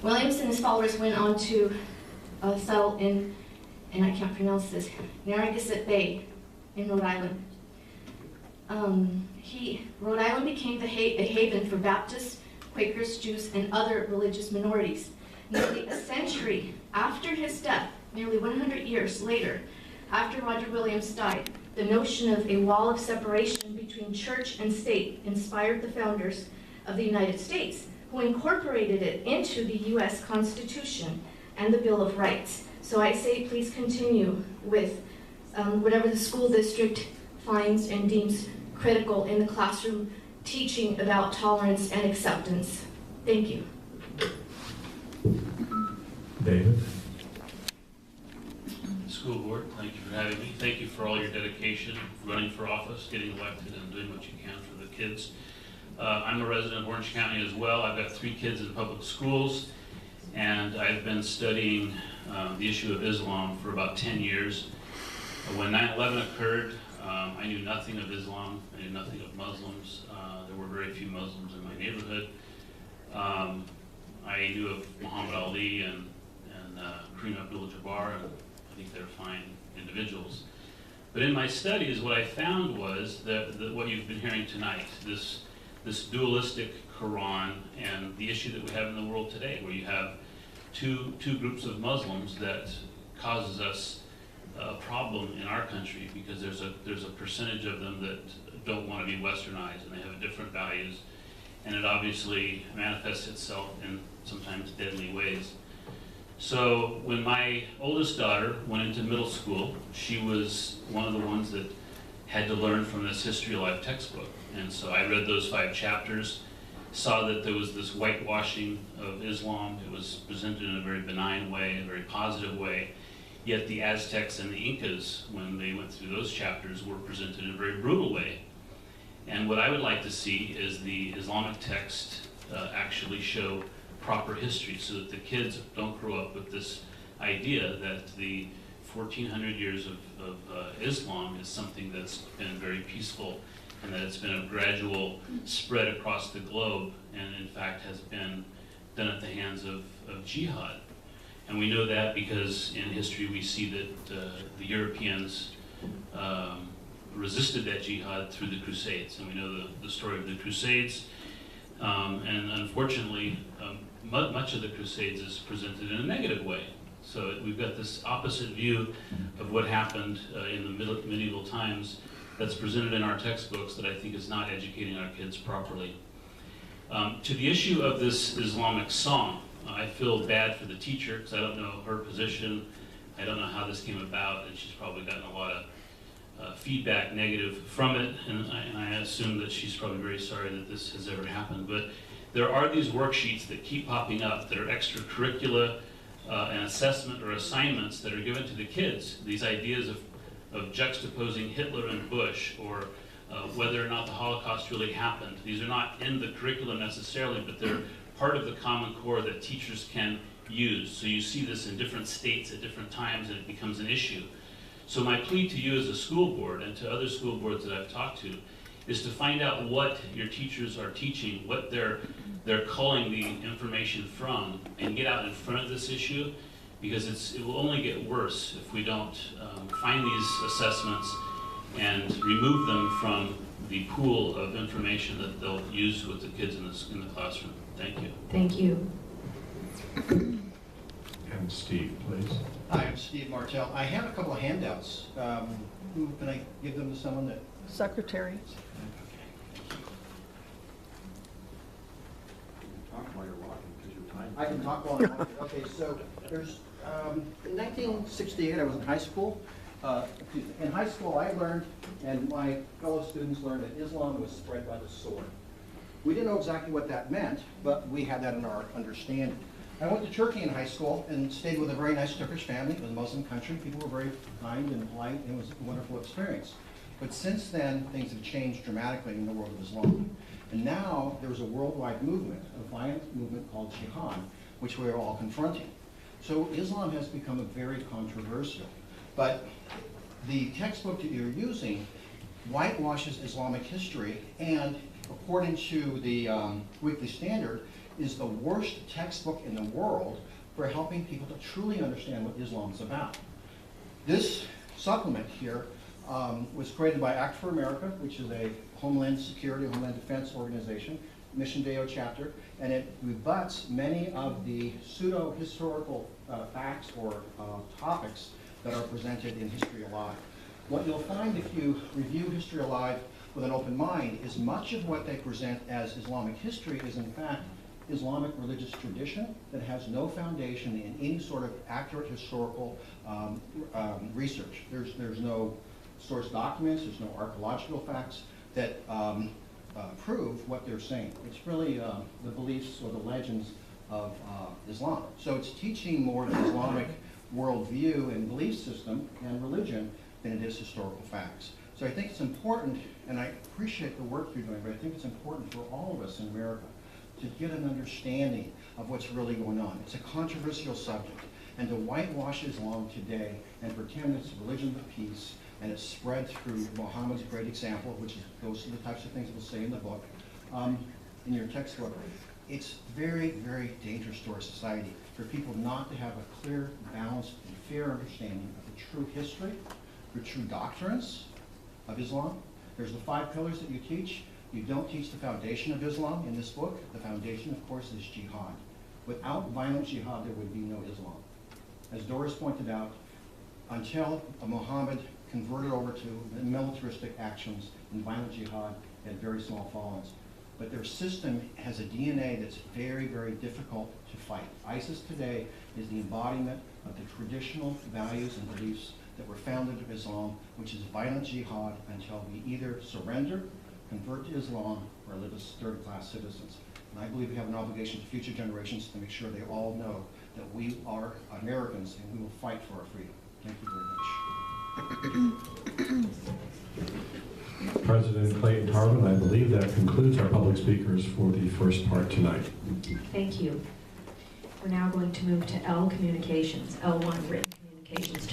Williams and his followers went on to settle in, and I can't pronounce this, Narragansett Bay in Rhode Island. Rhode Island became a haven for Baptists, Quakers, Jews, and other religious minorities. Nearly a century after his death, nearly 100 years later, after Roger Williams died, the notion of a wall of separation between church and state inspired the founders of the United States, who incorporated it into the U.S. Constitution and the Bill of Rights. So I say please continue with whatever the school district finds and deems critical in the classroom teaching about tolerance and acceptance. Thank you. David? School board, thank you for having me. Thank you for all your dedication, running for office, getting elected, and doing what you can for the kids. I'm a resident of Orange County as well. I've got 3 kids in public schools, and I've been studying the issue of Islam for about 10 years. When 9/11 occurred, I knew nothing of Islam. I knew nothing of Muslims. There were very few Muslims in my neighborhood. I knew of Muhammad Ali and Kareem Abdul-Jabbar, and I think they're fine individuals. But in my studies, what I found was that what you've been hearing tonight, this dualistic Quran and the issue that we have in the world today, where you have two groups of Muslims that causes us a problem in our country, because there's a percentage of them that don't want to be westernized, and they have different values, and it obviously manifests itself in sometimes deadly ways. So when my oldest daughter went into middle school, she was one of the ones that had to learn from this History of Life textbook. And so I read those 5 chapters, saw that there was this whitewashing of Islam. It was presented in a very benign way, a very positive way. Yet the Aztecs and the Incas, when they went through those chapters, were presented in a very brutal way. And what I would like to see is the Islamic text actually show proper history, so that the kids don't grow up with this idea that the 1400 years of Islam is something that's been very peaceful, and that it's been a gradual spread across the globe, and in fact has been done at the hands of jihad. And we know that because in history we see that the Europeans resisted that jihad through the Crusades, and we know the story of the Crusades. And unfortunately, much of the Crusades is presented in a negative way. So we've got this opposite view of what happened in the medieval times that's presented in our textbooks that I think is not educating our kids properly. To the issue of this Islamic song, I feel bad for the teacher because I don't know her position. I don't know how this came about, and she's probably gotten a lot of feedback negative from it, and I assume that she's probably very sorry that this has ever happened. But there are these worksheets that keep popping up that are extracurricular and assessment or assignments that are given to the kids. These ideas of juxtaposing Hitler and Bush, or whether or not the Holocaust really happened. These are not in the curriculum necessarily, but they're part of the Common Core that teachers can use. So you see this in different states at different times, and it becomes an issue. So my plea to you as a school board, and to other school boards that I've talked to, is to find out what your teachers are teaching, what they're culling the information from, and get out in front of this issue, because it will only get worse if we don't find these assessments and remove them from the pool of information that they'll use with the kids in the classroom. Thank you. Thank you. And Steve, please. Hi, I'm Steve Martell. I have a couple of handouts. Who can I give them to someone that? Secretary. Talk while you're walking, because you're timed. I can talk while I'm walking. Okay, so there's, in 1968, I was in high school. In high school, I learned, and my fellow students learned, that Islam was spread by the sword. We didn't know exactly what that meant, but we had that in our understanding. I went to Turkey in high school and stayed with a very nice Turkish family. It was a Muslim country. People were very kind and polite, and it was a wonderful experience. But since then, things have changed dramatically in the world of Islam. And now there's a worldwide movement, a violent movement called jihad, which we're all confronting. So Islam has become very controversial. But the textbook that you're using whitewashes Islamic history, and according to the Weekly Standard, is the worst textbook in the world for helping people to truly understand what Islam is about. This supplement here was created by Act for America, which is a Homeland Security, Homeland Defense organization, Mission Deo chapter, and it rebuts many of the pseudo-historical facts or topics that are presented in History Alive. What you'll find if you review History Alive with an open mind is much of what they present as Islamic history is in fact Islamic religious tradition that has no foundation in any sort of accurate historical research. There's no source documents, there's no archaeological facts that prove what they're saying. It's really the beliefs or the legends of Islam. So it's teaching more the Islamic worldview and belief system and religion than it is historical facts. So I think it's important, and I appreciate the work you're doing, but I think it's important for all of us in America to get an understanding of what's really going on. It's a controversial subject, and to whitewash Islam today and pretend it's a religion of peace and it's spread through Muhammad's great example, which goes to the types of things we'll say in the book, in your textbook, it's very, very dangerous to our society for people not to have a clear, balanced, and fair understanding of the true history, the true doctrines of Islam. There's the 5 pillars that you teach. You don't teach the foundation of Islam in this book. The foundation, of course, is jihad. Without violent jihad, there would be no Islam. As Doris pointed out, until Muhammad converted over to militaristic actions and violent jihad, had very small followings. But their system has a DNA that's very, very difficult to fight. ISIS today is the embodiment of the traditional values and beliefs that were founded in Islam, which is violent jihad until we either surrender, convert to Islam, or live as third-class citizens. And I believe we have an obligation to future generations to make sure they all know that we are Americans and we will fight for our freedom. Thank you very much. President Clayton Harlan, I believe that concludes our public speakers for the first part tonight. Thank you. We're now going to move to L Communications, L1 Written Communications.